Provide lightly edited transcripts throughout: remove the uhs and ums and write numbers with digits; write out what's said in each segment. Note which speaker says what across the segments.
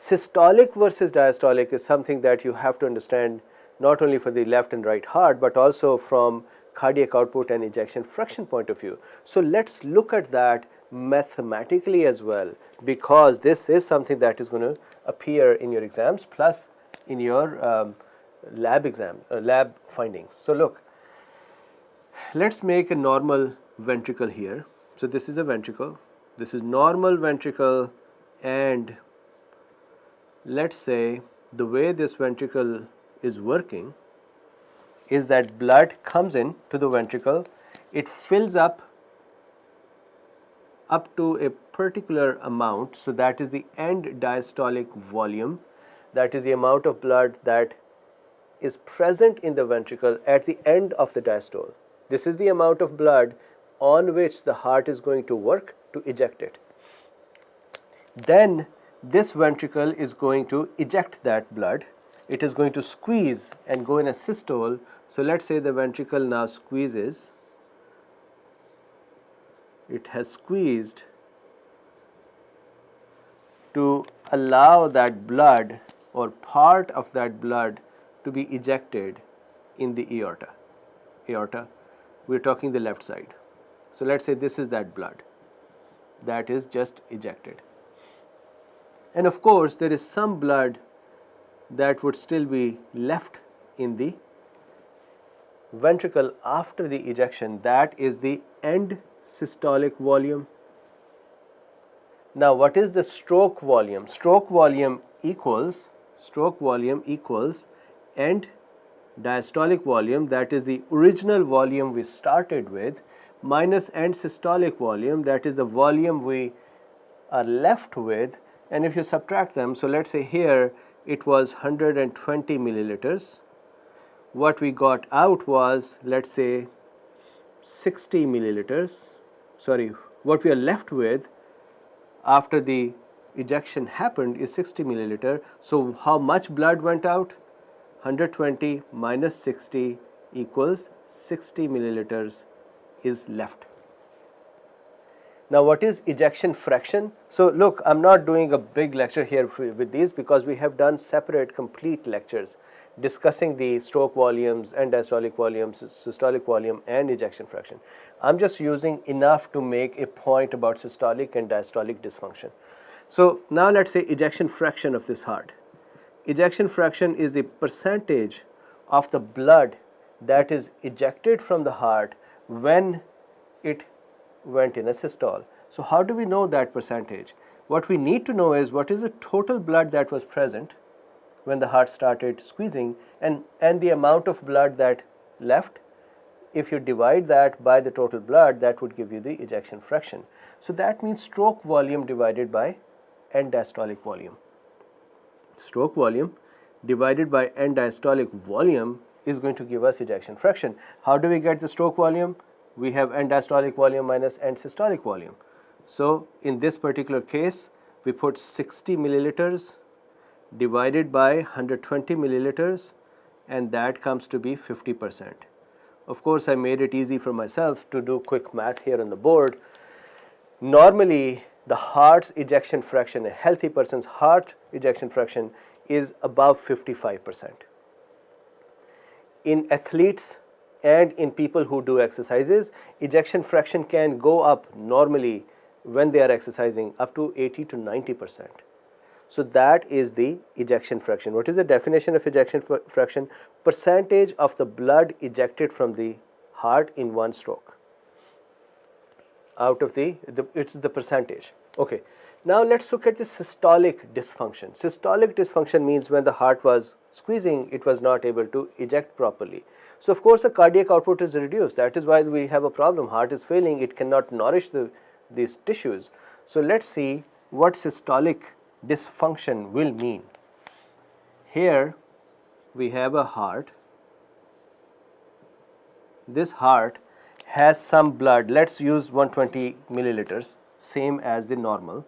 Speaker 1: Systolic versus diastolic is something that you have to understand not only for the left and right heart, but also from cardiac output and ejection fraction point of view. So let's look at that mathematically as well, because this is something that is going to appear in your exams plus in your lab findings. So look, let's make a normal ventricle here. So this is a ventricle, this is normal ventricle, and let's say the way this ventricle is working is that blood comes in to the ventricle, it fills up to a particular amount, so that is the end diastolic volume, that is the amount of blood that is present in the ventricle at the end of the diastole. This is the amount of blood on which the heart is going to work to eject it. Then this ventricle is going to eject that blood. It is going to squeeze and go in a systole. So let's say the ventricle now squeezes. It has squeezed to allow that blood or part of that blood to be ejected in the aorta. Aorta, we're talking the left side. So let's say this is that blood that is just ejected. And of course, there is some blood that would still be left in the ventricle after the ejection. That is the end systolic volume. Now, what is the stroke volume? Stroke volume equals end diastolic volume, that is the original volume we started with, minus end systolic volume, that is the volume we are left with. And if you subtract them, so let's say here it was 120 milliliters. What we got out was, let's say, 60 milliliters. Sorry, what we are left with after the ejection happened is 60 milliliter. So how much blood went out? 120 minus 60 equals 60 milliliters is left. Now, what is ejection fraction? So look, I'm not doing a big lecture here with these because we have done separate complete lectures discussing the stroke volumes and diastolic volumes, systolic volume and ejection fraction. I'm just using enough to make a point about systolic and diastolic dysfunction. So now let's say ejection fraction of this heart. Ejection fraction is the percentage of the blood that is ejected from the heart when it went in a systole. So how do we know that percentage? What we need to know is what is the total blood that was present when the heart started squeezing, and the amount of blood that left. If you divide that by the total blood, that would give you the ejection fraction. So that means stroke volume divided by end diastolic volume. Stroke volume divided by end diastolic volume is going to give us ejection fraction. How do we get the stroke volume? We have end diastolic volume minus end systolic volume. So in this particular case, we put 60 milliliters divided by 120 milliliters, and that comes to be 50%. Of course, I made it easy for myself to do quick math here on the board. Normally, the heart's ejection fraction, a healthy person's heart ejection fraction, is above 55%. In athletes and in people who do exercises, ejection fraction can go up normally when they are exercising up to 80 to 90%. So that is the ejection fraction. What is the definition of ejection fraction? Percentage of the blood ejected from the heart in one stroke. Out of it's the percentage. Okay. Now let's look at the systolic dysfunction. Systolic dysfunction means when the heart was squeezing, it was not able to eject properly. So of course the cardiac output is reduced. That is why we have a problem. Heart is failing, it cannot nourish these tissues. So let's see what systolic dysfunction will mean. Here we have a heart. This heart has some blood. Let's use 120 milliliters, same as the normal.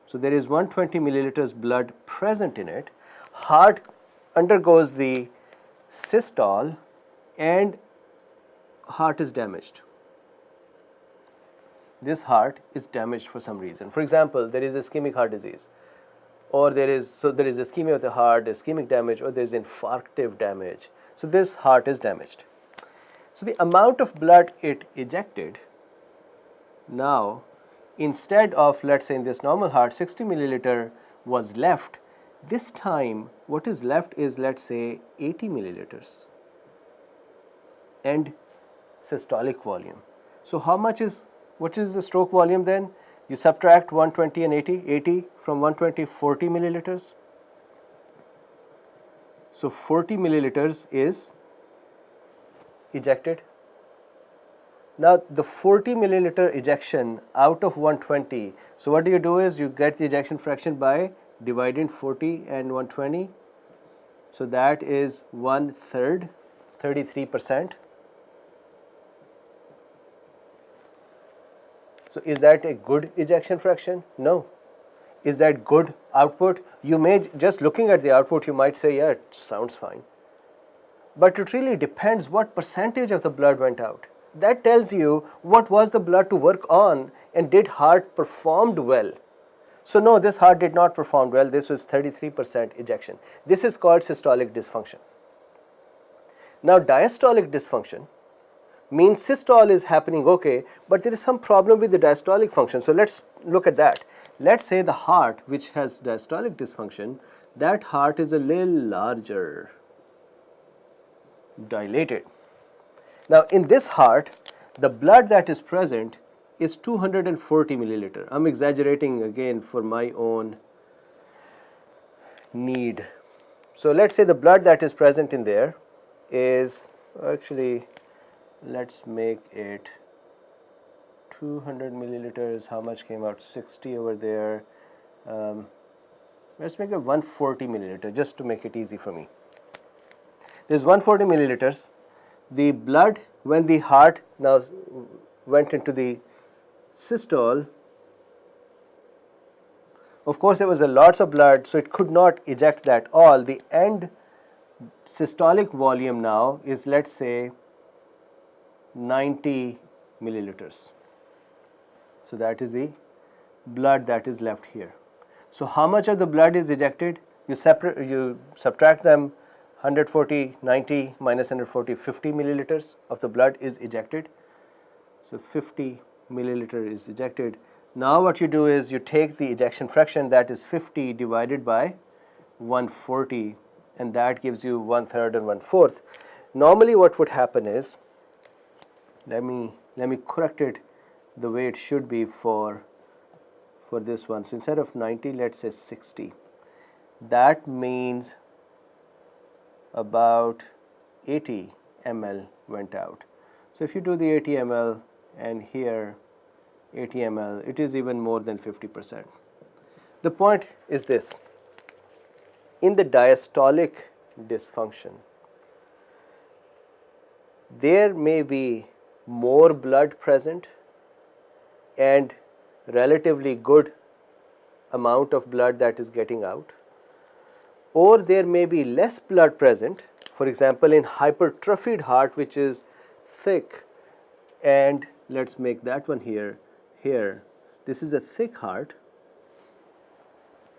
Speaker 1: So there is 120 milliliters blood present in it. Heart undergoes the systole and heart is damaged. This heart is damaged for some reason. For example, there is ischemic heart disease. or there is ischemia of the heart, ischemic damage, or there is infarctive damage. So this heart is damaged. So the amount of blood it ejected, now instead of, let's say in this normal heart 60 milliliter was left, this time what is left is, let's say, 80 milliliters and systolic volume. So what is the stroke volume then? You subtract 120 and 80 from 120, 40 milliliters. So 40 milliliters is ejected. Now the 40 milliliter ejection out of 120, so what you do is you get the ejection fraction by dividing 40 and 120. So that is 1/3, 33%. So is that a good ejection fraction? No. Is that good output? You may, just looking at the output, you might say, yeah, it sounds fine. But it really depends what percentage of the blood went out. That tells you what was the blood to work on, and did heart performed well. So no, this heart did not perform well. This was 33% ejection. This is called systolic dysfunction. Now diastolic dysfunction means systole is happening okay, but there is some problem with the diastolic function. So let's look at that. Let's say the heart which has diastolic dysfunction, that heart is a little larger, dilated. Now in this heart, the blood that is present is 240 milliliter. I'm exaggerating again for my own need. So let's say the blood that is present in there is, actually let's make it 200 milliliters. How much came out? 60 over there. Let's make it 140 milliliter just to make it easy for me. There's 140 milliliters. The blood, when the heart now went into the systole, of course there was a lots of blood, so it could not eject that all. The end systolic volume now is, let's say, 90 milliliters. So that is the blood that is left here. So how much of the blood is ejected? You subtract them. 140, 90 minus 140, 50 milliliters of the blood is ejected. So 50 milliliter is ejected. Now what you do is you take the ejection fraction, that is 50 divided by 140, and that gives you 1/3 and 1/4. Normally what would happen is, let me correct it the way it should be for this one. So instead of 90, let's say 60. That means about 80 ml went out. So if you do the 80 ml and here 80 ml, it is even more than 50%. The point is this: in the diastolic dysfunction, there may be more blood present and relatively good amount of blood that is getting out, or there may be less blood present. For example, in hypertrophied heart, which is thick, and let's make that one here. This is a thick heart.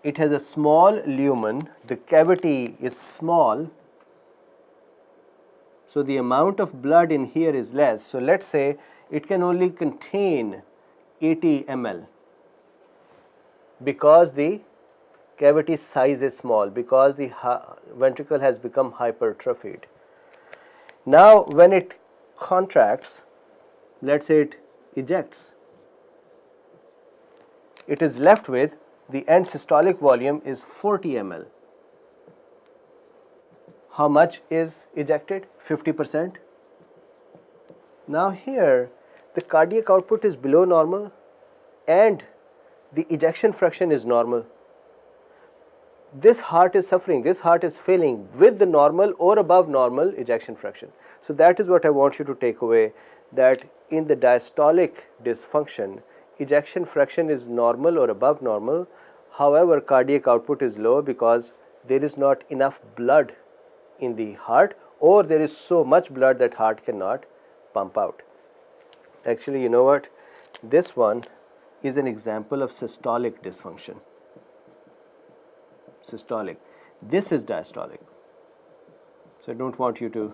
Speaker 1: It has a small lumen, the cavity is small, so the amount of blood in here is less. So let's say it can only contain 80 ml because the cavity size is small, because the ventricle has become hypertrophied. Now when it contracts, let's say it ejects, it is left with, the end systolic volume is 40 ml. How much is ejected? 50%. Now here the cardiac output is below normal and the ejection fraction is normal. This heart is suffering, this heart is failing with the normal or above normal ejection fraction. So that is what I want you to take away, that in the diastolic dysfunction, ejection fraction is normal or above normal. However, cardiac output is low because there is not enough blood in the heart, or there is so much blood that heart cannot pump out. Actually, you know what? This one is an example of systolic dysfunction. systolic. This is diastolic. So I don't want you to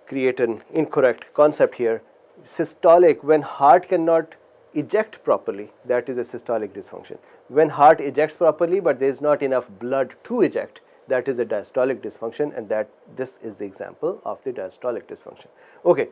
Speaker 1: create an incorrect concept here. Systolic, when heart cannot eject properly, that is a systolic dysfunction. When heart ejects properly but there is not enough blood to eject, that is a diastolic dysfunction, and this is the example of the diastolic dysfunction. Okay.